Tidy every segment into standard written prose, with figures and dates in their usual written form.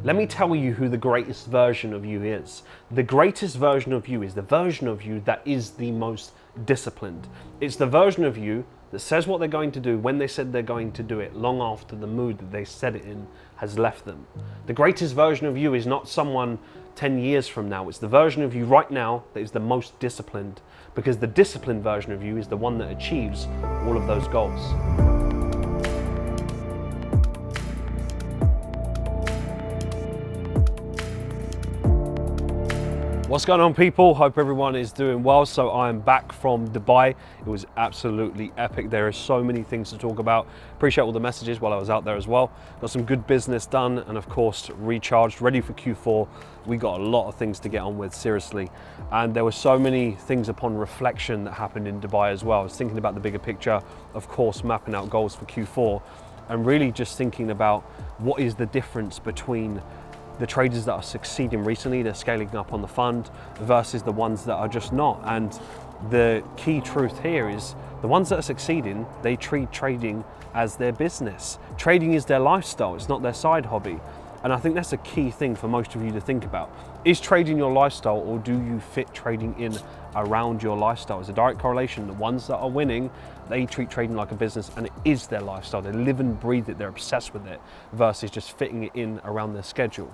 Let me tell you who the greatest version of you is. The greatest version of you is the version of you that is the most disciplined. It's the version of you that says what they're going to do when they said they're going to do it, long after the mood that they said it in has left them. The greatest version of you is not someone 10 years from now. It's the version of you right now that is the most disciplined, because the disciplined version of you is the one that achieves all of those goals. What's going on, people? Hope everyone is doing well. So I am back from Dubai. It was absolutely epic. There are so many things to talk about. Appreciate all the messages while I was out there as well. Got some good business done and of course recharged, ready for Q4. We got a lot of things to get on with, seriously. And there were so many things upon reflection that happened in Dubai as well. I was thinking about the bigger picture, of course, mapping out goals for Q4 and really just thinking about what is the difference between the traders that are succeeding recently, they're scaling up on the fund, versus the ones that are just not. And the key truth here is the ones that are succeeding, they treat trading as their business. Trading is their lifestyle, it's not their side hobby. And I think that's a key thing for most of you to think about. Is trading your lifestyle, or do you fit trading in around your lifestyle? It's a direct correlation. The ones that are winning, they treat trading like a business and it is their lifestyle. They live and breathe it, they're obsessed with it, versus just fitting it in around their schedule.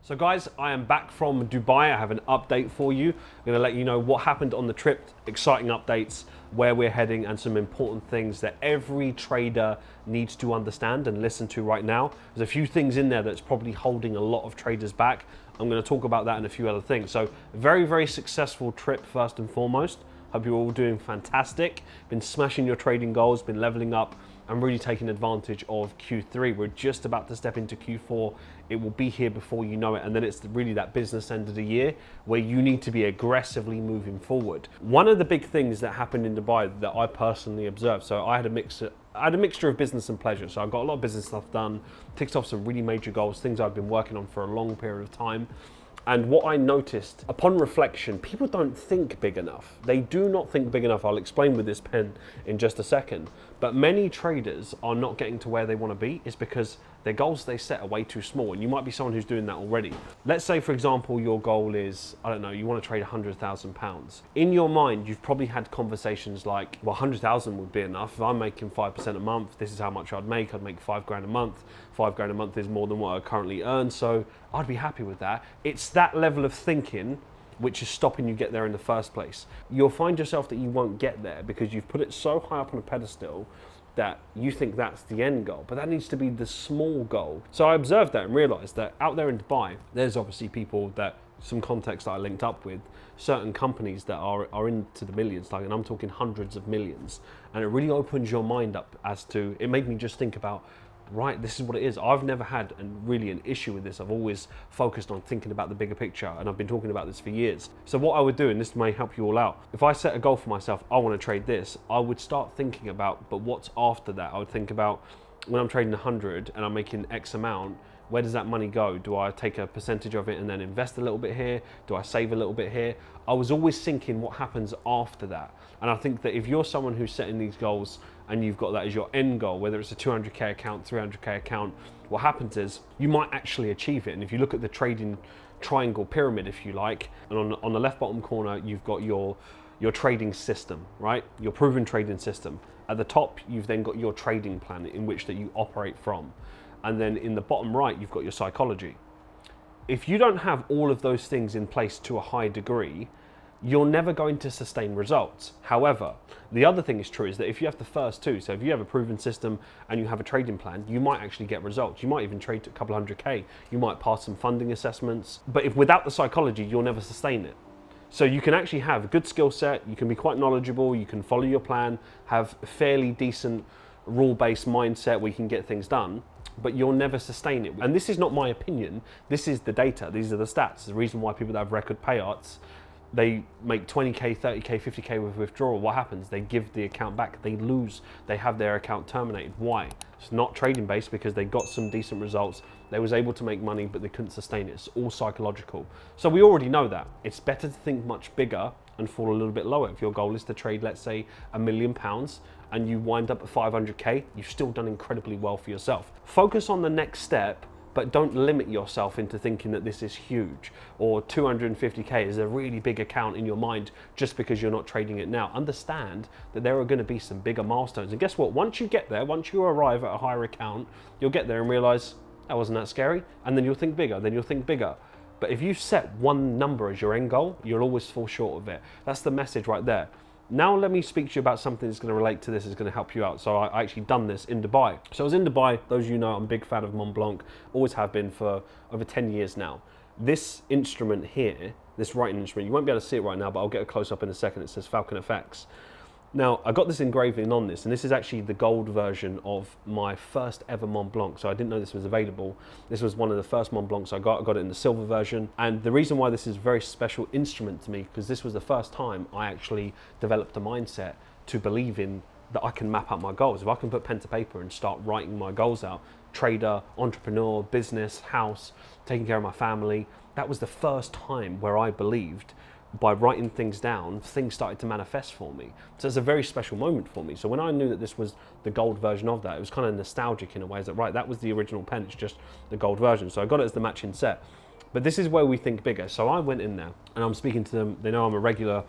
So guys, I am back from Dubai. I have an update for you. I'm gonna let you know what happened on the trip, exciting updates, where we're heading, and some important things that every trader needs to understand and listen to right now. There's a few things in there that's probably holding a lot of traders back. I'm gonna talk about that and a few other things. So very, very successful trip first and foremost. Hope you're all doing fantastic. Been smashing your trading goals, been leveling up, and really taking advantage of Q3. We're just about to step into Q4. It will be here before you know it, and then it's really that business end of the year where you need to be aggressively moving forward. One of the big things that happened in Dubai that I personally observed, so I had a mixture of business and pleasure. So I got a lot of business stuff done, ticked off some really major goals, things I've been working on for a long period of time. And what I noticed upon reflection, people don't think big enough. They do not think big enough. I'll explain with this pen in just a second. But many traders are not getting to where they want to be. It's because their goals they set are way too small. And you might be someone who's doing that already. Let's say, for example, your goal is, I don't know, you want to trade £100,000. In your mind, you've probably had conversations like, well, 100,000 would be enough. If I'm making 5% a month, this is how much I'd make. I'd make £5 a month. £5 a month is more than what I currently earn. So I'd be happy with that. It's that level of thinking which is stopping you get there in the first place. You'll find yourself that you won't get there because you've put it so high up on a pedestal that you think that's the end goal, but that needs to be the small goal. So I observed that and realized that out there in Dubai, there's obviously people that, some context that I linked up with, certain companies that are into the millions, like, and I'm talking hundreds of millions. And it really opens your mind up as to, it made me just think about, right, this is what it is. I've never had really an issue with this. I've always focused on thinking about the bigger picture, and I've been talking about this for years. So what I would do, and this may help you all out, if I set a goal for myself, I want to trade this, I would start thinking about, but what's after that? I would think about, when I'm trading 100 and I'm making X amount, where does that money go? Do I take a percentage of it and then invest a little bit here? Do I save a little bit here? I was always thinking what happens after that. And I think that if you're someone who's setting these goals and you've got that as your end goal, whether it's a 200K account, 300K account, what happens is you might actually achieve it. And if you look at the trading triangle pyramid, if you like, and on the left bottom corner, you've got your trading system, right? Your proven trading system. At the top, you've then got your trading plan in which that you operate from. And then in the bottom right, you've got your psychology. If you don't have all of those things in place to a high degree, you're never going to sustain results. However, the other thing is true is that if you have the first two, so if you have a proven system and you have a trading plan, you might actually get results. You might even trade to a couple 100K. You might pass some funding assessments, but if without the psychology, you'll never sustain it. So you can actually have a good skill set, you can be quite knowledgeable, you can follow your plan, have a fairly decent rule-based mindset where you can get things done, but you'll never sustain it. And this is not my opinion, this is the data, these are the stats. The reason why people that have record payouts, they make 20K, 30K, 50K with withdrawal. What happens? They give the account back, they lose, they have their account terminated. Why? It's not trading based because they got some decent results. They was able to make money, but they couldn't sustain it. It's all psychological. So we already know that. It's better to think much bigger and fall a little bit lower. If your goal is to trade, let's say £1 million, and you wind up at 500K, you've still done incredibly well for yourself. Focus on the next step, but don't limit yourself into thinking that this is huge, or 250K is a really big account in your mind just because you're not trading it now. Understand that there are going to be some bigger milestones. And guess what? Once you get there, once you arrive at a higher account, you'll get there and realize that wasn't that scary. And then you'll think bigger, then you'll think bigger. But if you set one number as your end goal, you'll always fall short of it. That's the message right there. Now let me speak to you about something that's going to relate to this, is going to help you out. So I actually done this in Dubai. So I was in Dubai. Those of you know I'm a big fan of Montblanc, always have been for over 10 years now. This instrument here, this writing instrument, you won't be able to see it right now, but I'll get a close up in a second. It says Falcon FX. Now, I got this engraving on this, and this is actually the gold version of my first ever Montblanc. So I didn't know this was available. This was one of the first Montblancs I got. I got it in the silver version. And the reason why this is a very special instrument to me, because this was the first time I actually developed a mindset to believe in that I can map out my goals. If I can put pen to paper and start writing my goals out, trader, entrepreneur, business, house, taking care of my family, that was the first time where I believed by writing things down, things started to manifest for me. So it's a very special moment for me. So when I knew that this was the gold version of that, it was kind of nostalgic in a way. Is that right? That was the original pen, it's just the gold version. So I got it as the matching set. But this is where we think bigger. So I went in there and I'm speaking to them. They know I'm a regular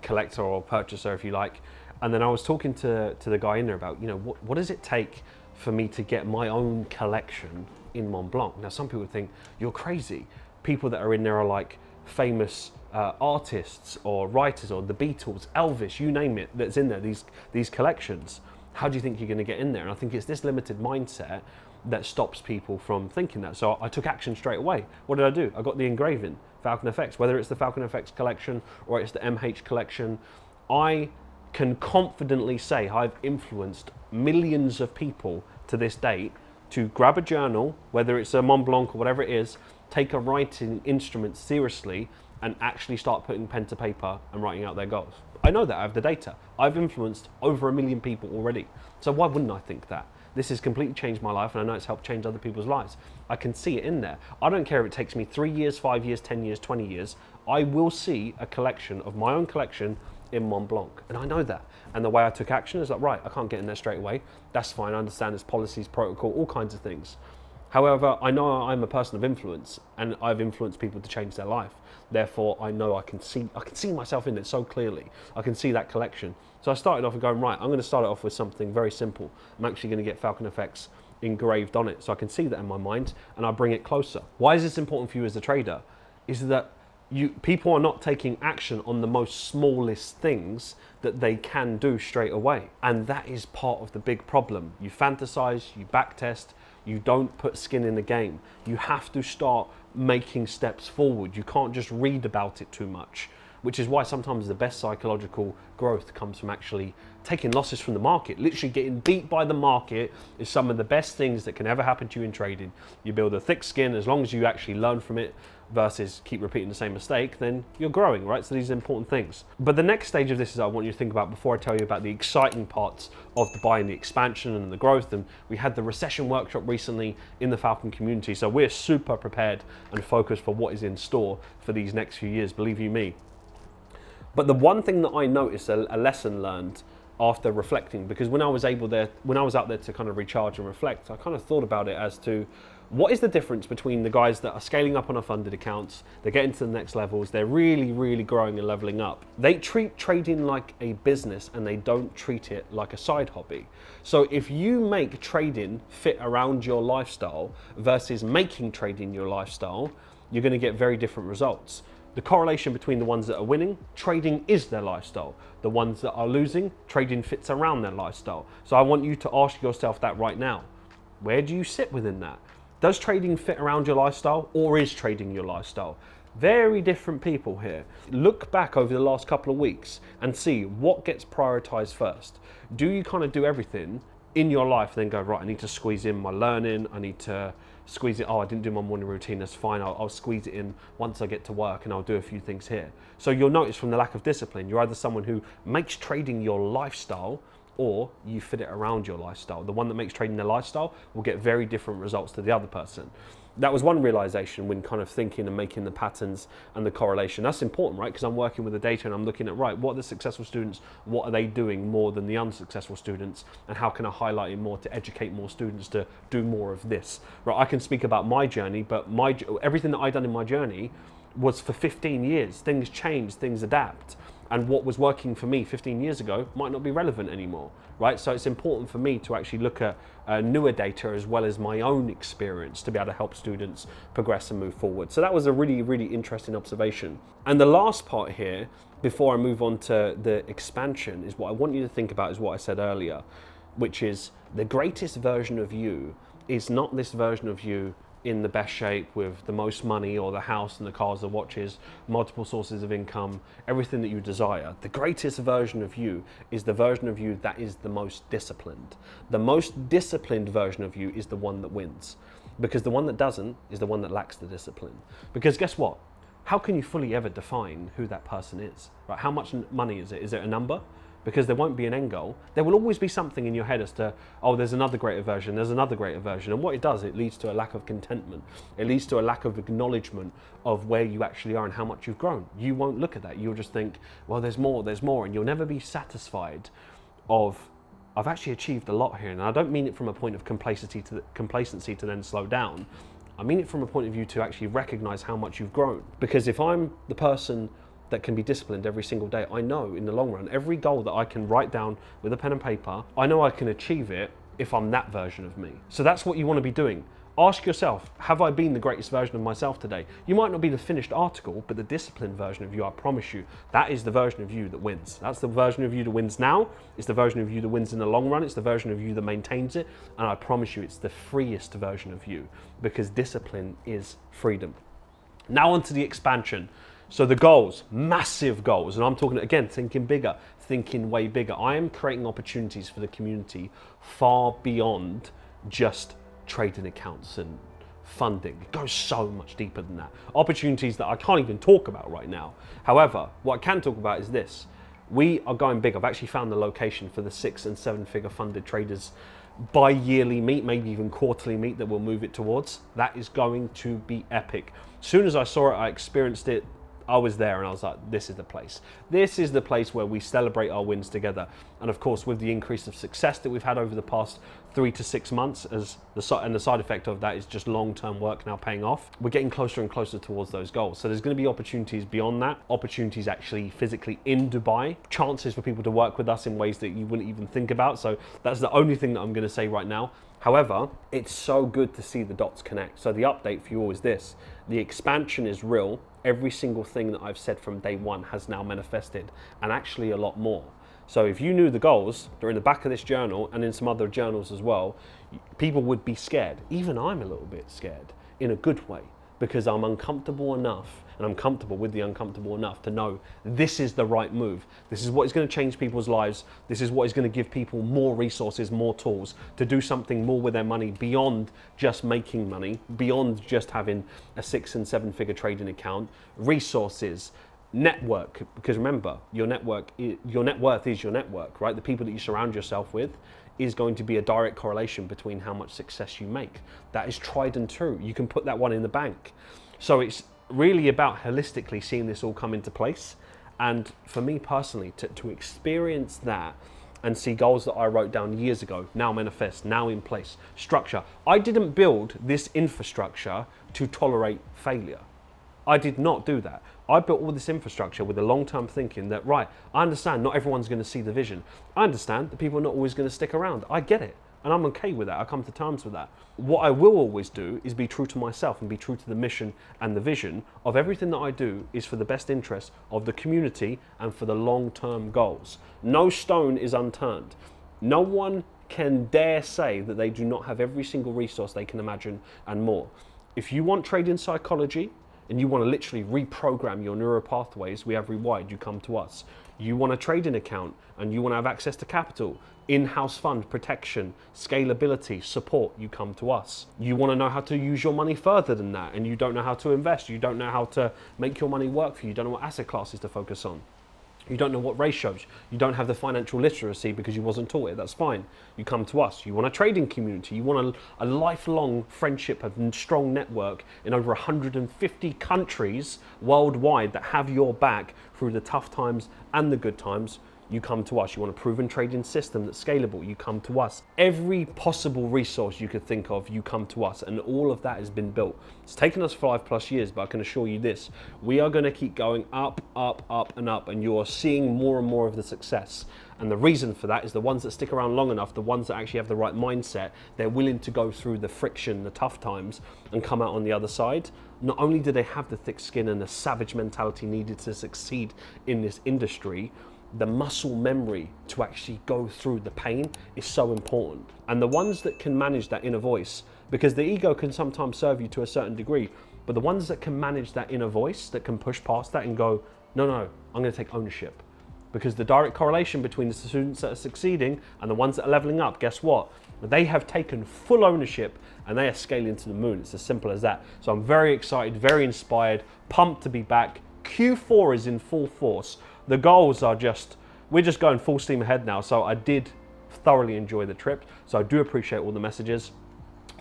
collector or purchaser, if you like. And then I was talking to the guy in there about, you know, what does it take for me to get my own collection in Montblanc? Now, some people think you're crazy. People that are in there are like famous artists or writers, or the Beatles, Elvis, you name it, that's in there, these collections. How do you think you're going to get in there? And I think it's this limited mindset that stops people from thinking that. So I took action straight away. What did I do? I got the engraving, Falcon FX, whether it's the Falcon FX collection or it's the MH collection. I can confidently say I've influenced millions of people to this date to grab a journal, whether it's a Montblanc or whatever it is, take a writing instrument seriously and actually start putting pen to paper and writing out their goals. I know that, I have the data. I've influenced over 1 million people already. So why wouldn't I think that? This has completely changed my life, and I know it's helped change other people's lives. I can see it in there. I don't care if it takes me 3 years, 5 years, 10 years, 20 years. I will see a collection of my own collection in Montblanc, and I know that. And the way I took action is like, right, I can't get in there straight away. That's fine, I understand there's policies, protocol, all kinds of things. However, I know I'm a person of influence, and I've influenced people to change their life. Therefore, I know I can see myself in it so clearly. I can see that collection. So I started off with going, right, I'm going to start it off with something very simple. I'm actually going to get Falcon FX engraved on it, so I can see that in my mind, and I bring it closer. Why is this important for you as a trader? Is that people are not taking action on the most smallest things that they can do straight away. And that is part of the big problem. You fantasize, you backtest, you don't put skin in the game. You have to start making steps forward. You can't just read about it too much, which is why sometimes the best psychological growth comes from actually taking losses from the market. Literally getting beat by the market is some of the best things that can ever happen to you in trading. You build a thick skin as long as you actually learn from it versus keep repeating the same mistake, then you're growing, right? So these are important things. But the next stage of this is I want you to think about, before I tell you about the exciting parts of the buy and the expansion and the growth. And we had the recession workshop recently in the Falcon community. So we're super prepared and focused for what is in store for these next few years, believe you me. But the one thing that I noticed, a lesson learned after reflecting, because when I was out there to kind of recharge and reflect, I kind of thought about it as to what is the difference between the guys that are scaling up on our funded accounts, they're getting to the next levels, they're really, really growing and leveling up. They treat trading like a business and they don't treat it like a side hobby. So if you make trading fit around your lifestyle versus making trading your lifestyle, you're going to get very different results. The correlation between the ones that are winning, trading is their lifestyle. The ones that are losing, trading fits around their lifestyle. So I want you to ask yourself that right now. Where do you sit within that? Does trading fit around your lifestyle, or is trading your lifestyle? Very different people here. Look back over the last couple of weeks and see what gets prioritized first. Do you kind of do everything in your life, then go, right, I need to squeeze in my learning, I need to squeeze it, oh, I didn't do my morning routine, that's fine, I'll squeeze it in once I get to work and I'll do a few things here. So you'll notice from the lack of discipline, you're either someone who makes trading your lifestyle or you fit it around your lifestyle. The one that makes trading their lifestyle will get very different results to the other person. That was one realization when kind of thinking and making the patterns and the correlation. That's important, right? Because I'm working with the data and I'm looking at, right, what are the successful students, what are they doing more than the unsuccessful students, and how can I highlight it more to educate more students to do more of this, right? I can speak about my journey, but everything that I've done in my journey was for 15 years. Things change, things adapt. And what was working for me 15 years ago might not be relevant anymore, right? So it's important for me to actually look at newer data as well as my own experience to be able to help students progress and move forward. So that was a really, really interesting observation. And the last part here, before I move on to the expansion, is what I want you to think about is what I said earlier, which is the greatest version of you is not this version of you in the best shape with the most money or the house and the cars, the watches, multiple sources of income, everything that you desire. The greatest version of you is the version of you that is the most disciplined. The most disciplined version of you is the one that wins, because the one that doesn't is the one that lacks the discipline. Because guess what? How can you fully ever define who that person is? Right? How much money is it? Is it a number? Because there won't be an end goal. There will always be something in your head as to, oh, there's another greater version, there's another greater version. And what it does, it leads to a lack of contentment. It leads to a lack of acknowledgement of where you actually are and how much you've grown. You won't look at that. You'll just think, well, there's more, and you'll never be satisfied of, I've actually achieved a lot here. And I don't mean it from a point of complacency to then slow down. I mean it from a point of view to actually recognize how much you've grown. Because if I'm the person that can be disciplined every single day, I know in the long run, every goal that I can write down with a pen and paper, I know I can achieve it if I'm that version of me. So that's what you want to be doing. Ask yourself, have I been the greatest version of myself today? You might not be the finished article, but the disciplined version of you, I promise you, that is the version of you that wins. That's the version of you that wins now. It's the version of you that wins in the long run. It's the version of you that maintains it. And I promise you, it's the freest version of you, because discipline is freedom. Now onto the expansion. So the goals, massive goals, and I'm talking again, thinking bigger, thinking way bigger. I am creating opportunities for the community far beyond just trading accounts and funding. It goes so much deeper than that. Opportunities that I can't even talk about right now. However, what I can talk about is this. We are going big. I've actually found the location for the 6- and 7-figure funded traders bi-yearly meet, maybe even quarterly meet that we'll move it towards. That is going to be epic. As soon as I saw it, I experienced it, I was there and I was like, this is the place. This is the place where we celebrate our wins together. And of course, with the increase of success that we've had over the past 3 to 6 months, the side effect of that is just long-term work now paying off, we're getting closer and closer towards those goals. So there's going to be opportunities beyond that, opportunities actually physically in Dubai, chances for people to work with us in ways that you wouldn't even think about. So that's the only thing that I'm going to say right now. However, it's so good to see the dots connect. So the update for you all is this: the expansion is real. Every single thing that I've said from day one has now manifested, and actually a lot more. So if you knew the goals, they're in the back of this journal and in some other journals as well, people would be scared. Even I'm a little bit scared in a good way, because I'm uncomfortable enough, and I'm comfortable with the uncomfortable enough to know this is the right move. This is what is going to change people's lives. This is what is going to give people more resources, more tools to do something more with their money beyond just making money, beyond just having a 6- and 7-figure trading account, resources, network. Because remember, your net worth is your network, right? The people that you surround yourself with is going to be a direct correlation between how much success you make. That is tried and true. You can put that one in the bank. So it's really about holistically seeing this all come into place. And for me personally, to experience that and see goals that I wrote down years ago, now manifest, now in place, structure. I didn't build this infrastructure to tolerate failure. I did not do that. I built all this infrastructure with a long-term thinking that, right, I understand not everyone's going to see the vision. I understand that people are not always going to stick around. I get it. And I'm okay with that. I come to terms with that. What I will always do is be true to myself and be true to the mission and the vision of everything that I do is for the best interest of the community and for the long-term goals. No stone is unturned. No one can dare say that they do not have every single resource they can imagine and more. If you want trading psychology, and you want to literally reprogram your neural pathways, we have Rewired, you come to us. You want a trading account and you want to have access to capital, in-house fund protection, scalability, support, you come to us. You want to know how to use your money further than that and you don't know how to invest, you don't know how to make your money work for you, you don't know what asset classes to focus on. You don't know what ratios. You don't have the financial literacy because you wasn't taught it. That's fine. You come to us. You want a trading community. You want a lifelong friendship, a strong network in over 150 countries worldwide that have your back through the tough times and the good times. You come to us. You want a proven trading system that's scalable, you come to us. Every possible resource you could think of, you come to us, and all of that has been built. It's taken us 5+ years, but I can assure you this, we are going to keep going up, up, up, and up, and you are seeing more and more of the success. And the reason for that is the ones that stick around long enough, the ones that actually have the right mindset, they're willing to go through the friction, the tough times, and come out on the other side. Not only do they have the thick skin and the savage mentality needed to succeed in this industry, the muscle memory to actually go through the pain is so important. And the ones that can manage that inner voice, because the ego can sometimes serve you to a certain degree, but the ones that can manage that inner voice, that can push past that and go, no, I'm going to take ownership. Because the direct correlation between the students that are succeeding and the ones that are leveling up, guess what? They have taken full ownership and they are scaling to the moon. It's as simple as that. So I'm very excited, very inspired, pumped to be back. Q4 is in full force. The goals are we're just going full steam ahead now. So I did thoroughly enjoy the trip. So I do appreciate all the messages.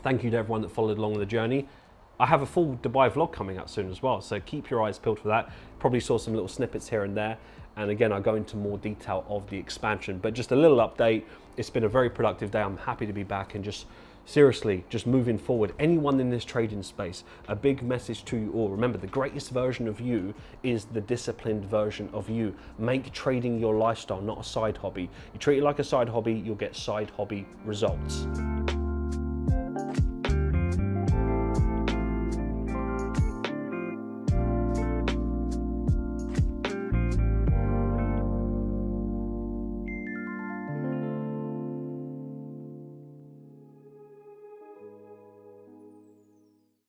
Thank you to everyone that followed along the journey. I have a full Dubai vlog coming out soon as well. So keep your eyes peeled for that. Probably saw some little snippets here and there. And again, I go into more detail of the expansion, but just a little update. It's been a very productive day. I'm happy to be back and just seriously, just moving forward. Anyone in this trading space, a big message to you all. Remember, the greatest version of you is the disciplined version of you. Make trading your lifestyle, not a side hobby. You treat it like a side hobby, you'll get side hobby results.